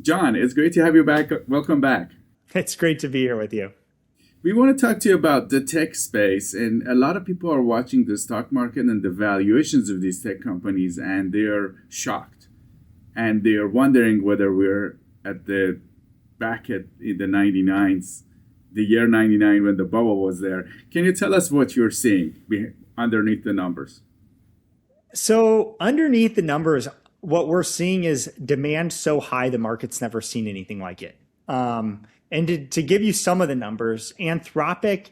John, it's great to have you back. Welcome back. It's great to be here with you. We want to talk to you about the tech space, and a lot of people are watching the stock market and the valuations of these tech companies, and they are shocked, and they are wondering whether we're at the back at in the 99s, the year 99 when the bubble was there. Can you tell us what you're seeing underneath the numbers? So, underneath the numbers, what we're seeing is demand so high the market's never seen anything like it. And to give you some of the numbers, Anthropic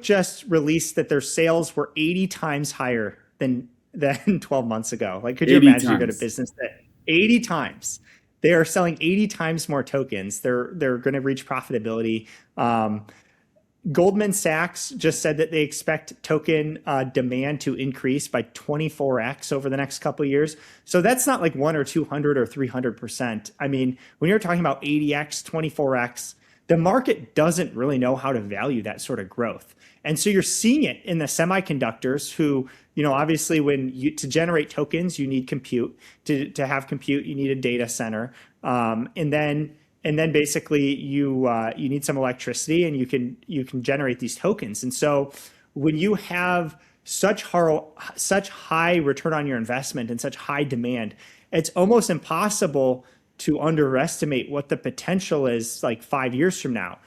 just released that their sales were 80 times higher than 12 months ago. Like, could you 80 imagine you go to times. business that 80 times? They are selling 80 times more tokens. They're going to reach profitability. Goldman Sachs just said that they expect token demand to increase by 24x over the next couple of years. So that's not like 1 or 200 or 300%. I mean, when you're talking about 80x, 24x, the market doesn't really know how to value that sort of growth. And so you're seeing it in the semiconductors who, obviously to generate tokens, you need compute. To have compute, you need a data center. And then basically you need some electricity and you can generate these tokens. And so when you have such high return on your investment and such high demand, it's almost impossible to underestimate what the potential is like 5 years from now.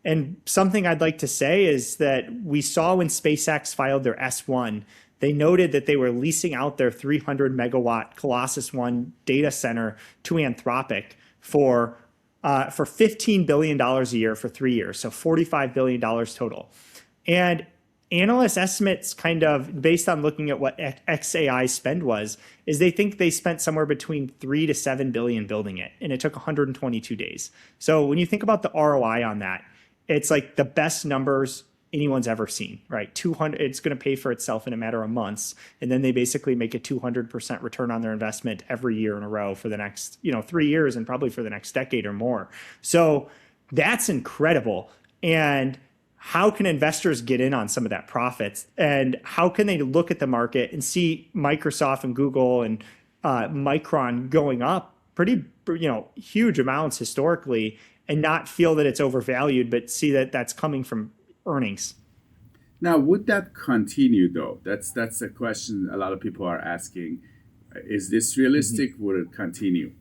And something I'd like to say is that we saw when SpaceX filed their S1, they noted that they were leasing out their 300 megawatt Colossus One data center to Anthropic for $15 billion dollars a year for 3 years, so $45 billion dollars total. And analyst estimates, kind of based on looking at what XAI spend was, is they think they spent somewhere between 3 to 7 billion building it, and it took 122 days. So when you think about the ROI on that, it's like the best numbers anyone's ever seen, right? 200, it's going to pay for itself in a matter of months. And then they basically make a 200% return on their investment every year in a row for the next, 3 years and probably for the next decade or more. So that's incredible. And how can investors get in on some of that profits? And how can they look at the market and see Microsoft and Google and Micron going up pretty, huge amounts historically and not feel that it's overvalued, but see that that's coming from earnings? Now, would that continue though? That's a question a lot of people are asking. Is this Mhm. realistic? Would it continue?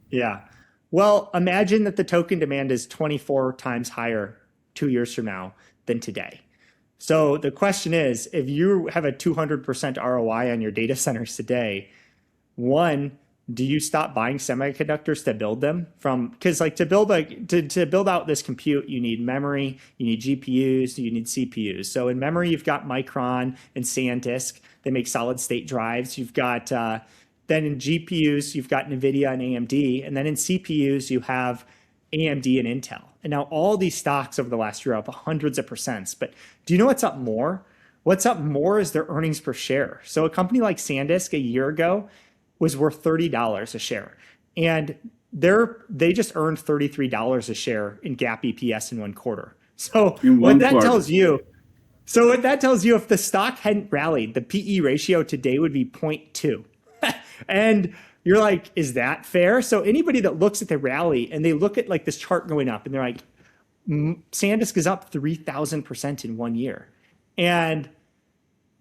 Yeah. Well, imagine that the token demand is 24 times higher 2 years from now than today. So the question is, if you have a 200% ROI on your data centers today, one, do you stop buying semiconductors to build them from? Because like to build out this compute, you need memory, you need GPUs, you need CPUs. So in memory, you've got Micron and SanDisk. They make solid state drives. You've got then in GPUs, you've got NVIDIA and AMD, and then in CPUs, you have AMD and Intel. And now all these stocks over the last year are up hundreds of percents. But do you know what's up more? What's up more is their earnings per share. So a company like SanDisk a year ago was worth $30 a share. And they just earned $33 a share in GAAP EPS in one quarter. So In what one that quarter. tells you, so what that tells you, if the stock hadn't rallied, the PE ratio today would be zero point 0.2. And you're like, is that fair? So anybody that looks at the rally and they look at like this chart going up and they're like, SanDisk is up 3,000% in 1 year. And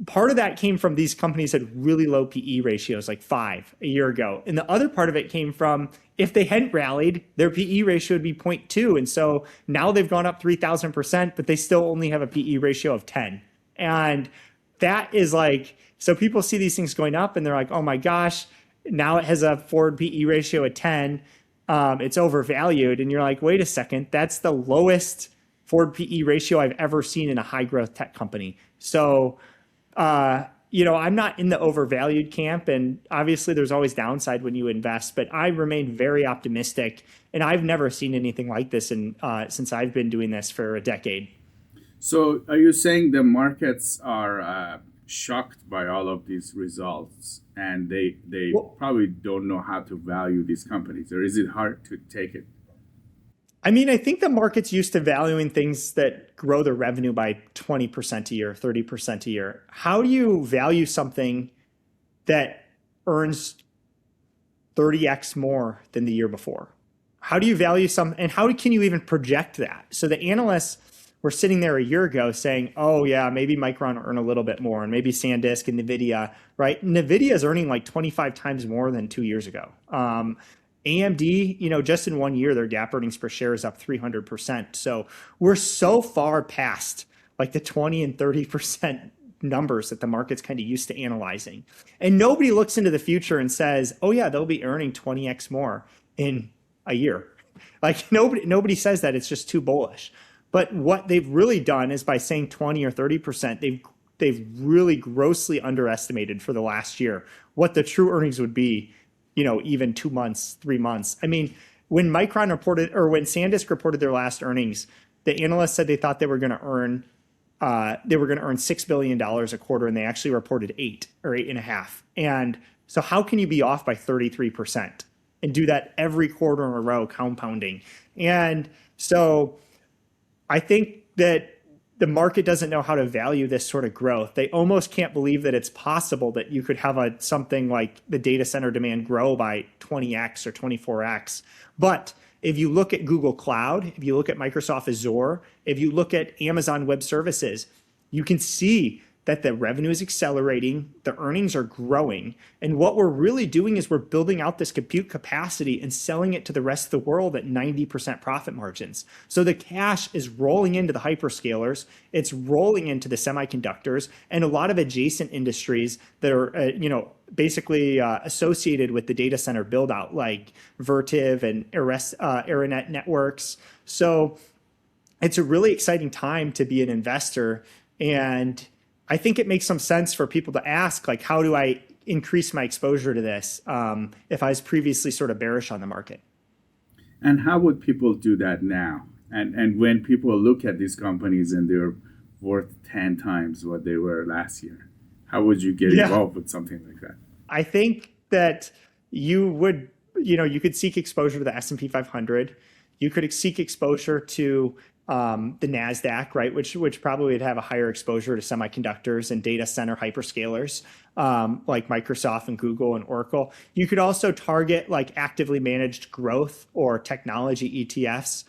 part of that came from these companies had really low PE ratios, like 5 a year ago. And the other part of it came from if they hadn't rallied, their PE ratio would be zero point 0.2. And so now they've gone up 3,000%, but they still only have a PE ratio of 10. And that is like, so people see these things going up and they're like, oh my gosh, now it has a forward PE ratio of 10. It's overvalued. And you're like, wait a second, that's the lowest forward PE ratio I've ever seen in a high growth tech company. So, I'm not in the overvalued camp, and obviously there's always downside when you invest, but I remain very optimistic, and I've never seen anything like this since I've been doing this for a decade. So, are you saying the markets are shocked by all of these results, and they Well, probably don't know how to value these companies, or is it hard to take it? I mean, I think the market's used to valuing things that grow their revenue by 20% a year, 30% a year. How do you value something that earns 30x more than the year before. How do you value some, and how can you even project that? So the analysts were sitting there a year ago saying, oh yeah, maybe Micron will earn a little bit more, and maybe SanDisk and NVIDIA, right? NVIDIA is earning like 25 times more than 2 years ago. AMD, just in 1 year, their GAAP earnings per share is up 300%. So we're so far past like the 20 and 30% numbers that the market's kind of used to analyzing. And nobody looks into the future and says, oh yeah, they'll be earning 20x more in a year. Like nobody says that. It's just too bullish. But what they've really done is by saying 20 or 30%, they've really grossly underestimated for the last year what the true earnings would be, even 2 months, 3 months. I mean, when Micron reported, or when SanDisk reported their last earnings, the analysts said they thought they were going to earn $6 billion a quarter, and they actually reported 8 or 8.5. And so how can you be off by 33% and do that every quarter in a row, compounding? And so I think that the market doesn't know how to value this sort of growth. They almost can't believe that it's possible that you could have something like the data center demand grow by 20x or 24x. But if you look at Google Cloud, if you look at Microsoft Azure, if you look at Amazon Web Services, you can see that the revenue is accelerating, the earnings are growing, and what we're really doing is we're building out this compute capacity and selling it to the rest of the world at 90% profit margins. So the cash is rolling into the hyperscalers, it's rolling into the semiconductors, and a lot of adjacent industries that are, basically associated with the data center build out, like Vertiv and Aranet networks. So it's a really exciting time to be an investor, and I think it makes some sense for people to ask, like, how do I increase my exposure to this if I was previously sort of bearish on the market? And how would people do that now? And when people look at these companies and they're worth 10 times what they were last year, how would you get involved with something like that? I think that you would, you could seek exposure to the S&P 500. You could seek exposure to the NASDAQ, right, which probably would have a higher exposure to semiconductors and data center hyperscalers, like Microsoft and Google and Oracle. You could also target like actively managed growth or technology ETFs.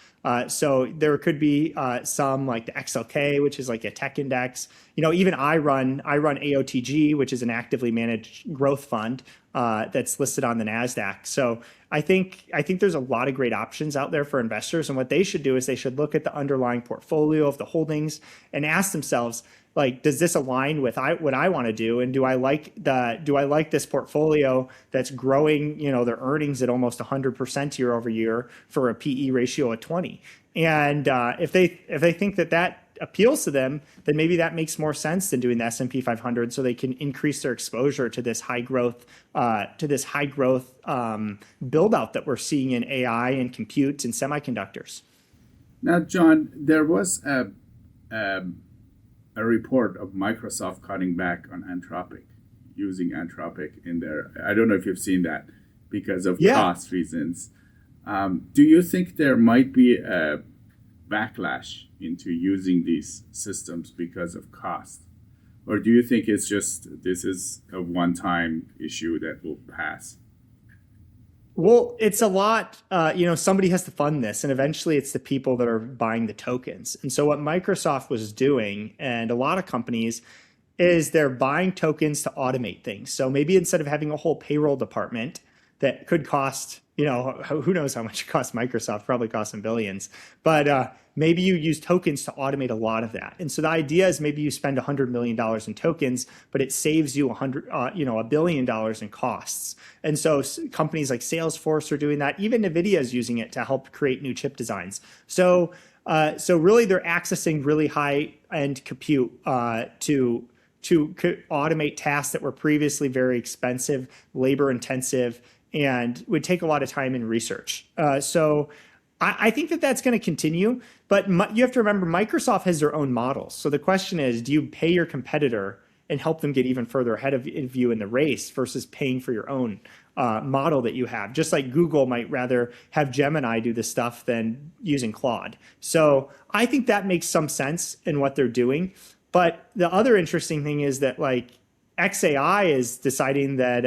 So there could be some like the XLK, which is like a tech index. Even I run AOTG, which is an actively managed growth fund that's listed on the NASDAQ. So I think there's a lot of great options out there for investors. And what they should do is they should look at the underlying portfolio of the holdings and ask themselves, like, does this align with what I want to do? And do I like this portfolio that's growing, their earnings at almost 100% year over year for a PE ratio of 20? And if they think that appeals to them, then maybe that makes more sense than doing the S&P 500, so they can increase their exposure to this high growth build out that we're seeing in AI and compute and semiconductors. Now, John, there was a report of Microsoft cutting back on Anthropic, using Anthropic in there. I don't know if you've seen that because of cost reasons. Do you think there might be a backlash into using these systems because of cost? Or do you think it's just this is a one-time issue that will pass? Well, it's a lot, somebody has to fund this, and eventually it's the people that are buying the tokens. And so what Microsoft was doing, and a lot of companies, is they're buying tokens to automate things. So maybe instead of having a whole payroll department that could cost, who knows how much it costs Microsoft, probably costs them billions. But maybe you use tokens to automate a lot of that. And so the idea is maybe you spend $100 million in tokens, but it saves you $1 billion in costs. And so companies like Salesforce are doing that. Even NVIDIA is using it to help create new chip designs. So really they're accessing really high-end compute to automate tasks that were previously very expensive, labor intensive, and would take a lot of time and research. So I think that's going to continue, but you have to remember Microsoft has their own models. So the question is, do you pay your competitor and help them get even further ahead of you in the race versus paying for your own model that you have? Just like Google might rather have Gemini do this stuff than using Claude. So I think that makes some sense in what they're doing. But the other interesting thing is that, like, XAI is deciding that,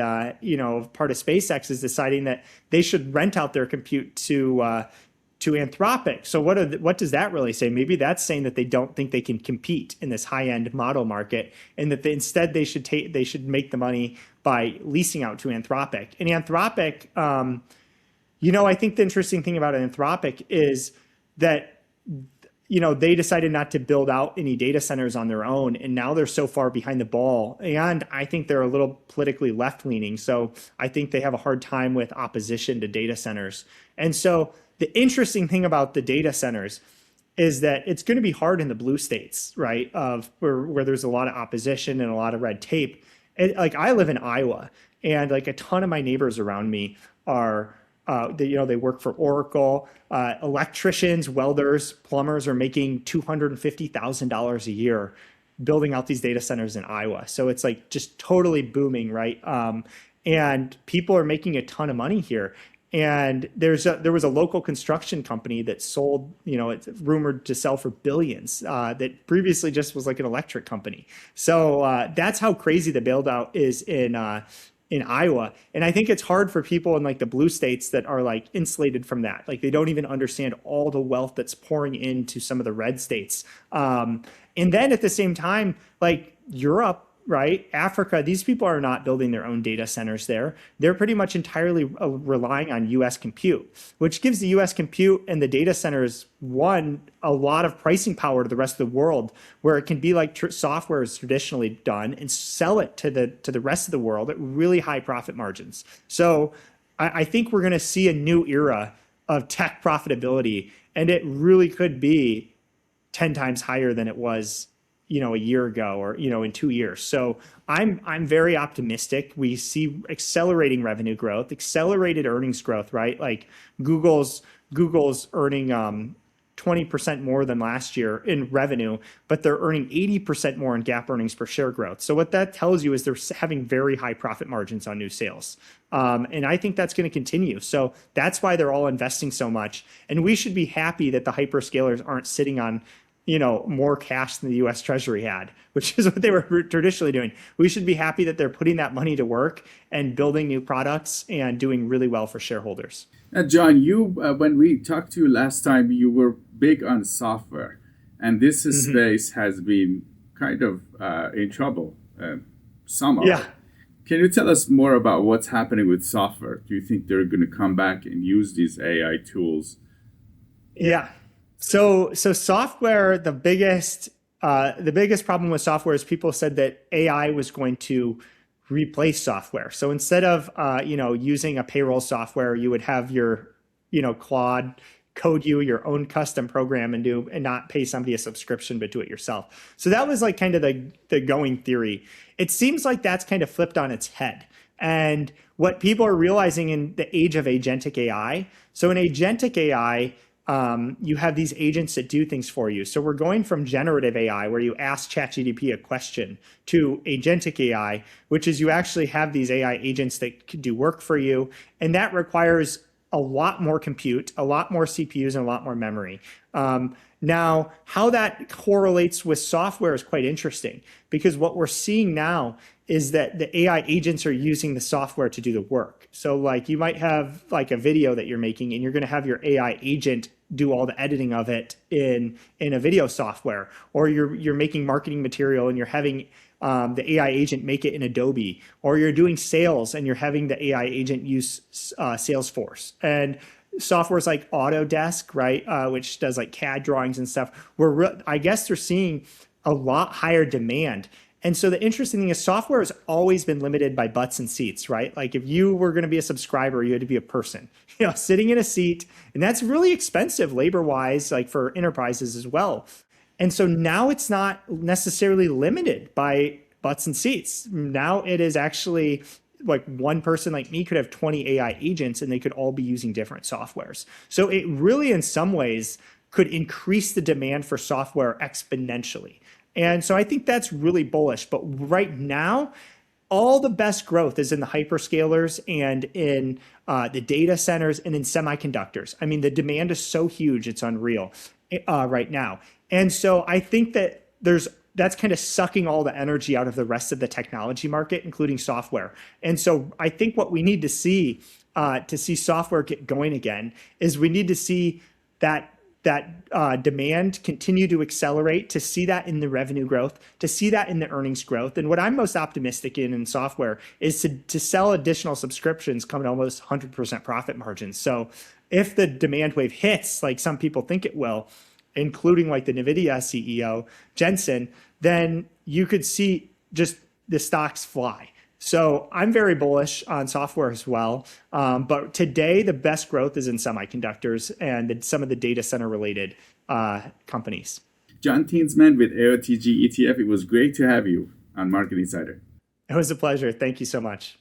part of SpaceX is deciding that they should rent out their compute to Anthropic. So what does that really say? Maybe that's saying that they don't think they can compete in this high-end model market, and that instead they should make the money by leasing out to Anthropic. And Anthropic, I think the interesting thing about Anthropic is that they decided not to build out any data centers on their own, and now they're so far behind the ball. And I think they're a little politically left-leaning, so I think they have a hard time with opposition to data centers. And so the interesting thing about the data centers is that it's going to be hard in the blue states, right? Where there's a lot of opposition and a lot of red tape. Like I live in Iowa, and like a ton of my neighbors around me are. They work for Oracle. Electricians, welders, plumbers are making $250,000 a year building out these data centers in Iowa. So it's like just totally booming, right? And people are making a ton of money here. And there was a local construction company that sold, it's rumored to sell for billions, that previously just was like an electric company. So that's how crazy the build out is in Iowa. And I think it's hard for people in like the blue states that are like insulated from that. Like they don't even understand all the wealth that's pouring into some of the red states. And then at the same time, like Europe, right? Africa, these people are not building their own data centers there. They're pretty much entirely relying on US compute, which gives the US compute and the data centers, a lot of pricing power to the rest of the world, where it can be like software is traditionally done and sell it to the rest of the world at really high profit margins. So I think we're going to see a new era of tech profitability, and it really could be 10 times higher than it was a year ago or in 2 years. So I'm very optimistic. We see accelerating revenue growth, accelerated earnings growth, right? Like Google's earning 20% more than last year in revenue, but they're earning 80% more in GAAP earnings per share growth. So what that tells you is they're having very high profit margins on new sales. And I think that's going to continue. So that's why they're all investing so much. And we should be happy that the hyperscalers aren't sitting on more cash than the US Treasury had, which is what they were traditionally doing. We should be happy that they're putting that money to work and building new products and doing really well for shareholders. John, when we talked to you last time, you were big on software, and this space has been kind of in trouble. Some are. Yeah. Can you tell us more about what's happening with software? Do you think they're going to come back and use these AI tools? Yeah. So software, the biggest problem with software is people said that AI was going to replace software. So instead of using a payroll software, you would have your Claude code you your own custom program and not pay somebody a subscription, but do it yourself. So that was like kind of the going theory. It seems like that's kind of flipped on its head. And what people are realizing in the age of agentic AI, so in agentic AI, you have these agents that do things for you. So we're going from generative AI, where you ask ChatGPT a question, to agentic AI, which is you actually have these AI agents that can do work for you. And that requires a lot more compute, a lot more CPUs, and a lot more memory. Now, how that correlates with software is quite interesting, because what we're seeing now is that the AI agents are using the software to do the work. So like you might have like a video that you're making, and you're going to have your AI agent do all the editing of it in a video software, or you're making marketing material and you're having the AI agent make it in Adobe, or you're doing sales and you're having the AI agent use Salesforce. And softwares like Autodesk, right, which does like CAD drawings and stuff, I guess they're seeing a lot higher demand. And so the interesting thing is software has always been limited by butts and seats, right? Like if you were going to be a subscriber, you had to be a person, sitting in a seat. And that's really expensive labor-wise, like for enterprises as well. And so now it's not necessarily limited by butts and seats. Now it is actually like one person like me could have 20 AI agents, and they could all be using different softwares. So it really, in some ways, could increase the demand for software exponentially. And so I think that's really bullish. But right now, all the best growth is in the hyperscalers and in the data centers and in semiconductors. I mean, the demand is so huge, it's unreal right now. And so I think that there's that's kind of sucking all the energy out of the rest of the technology market, including software. And so I think what we need to see software get going again is we need to see that demand continue to accelerate, to see that in the revenue growth, to see that in the earnings growth. And what I'm most optimistic in software is to sell additional subscriptions coming to almost 100% profit margins. So if the demand wave hits, like some people think it will, including like the NVIDIA CEO, Jensen, then you could see just the stocks fly. So I'm very bullish on software as well. But today, the best growth is in semiconductors and some of the data center related companies. John Tinsman with AOTG ETF. It was great to have you on Market Insider. It was a pleasure. Thank you so much.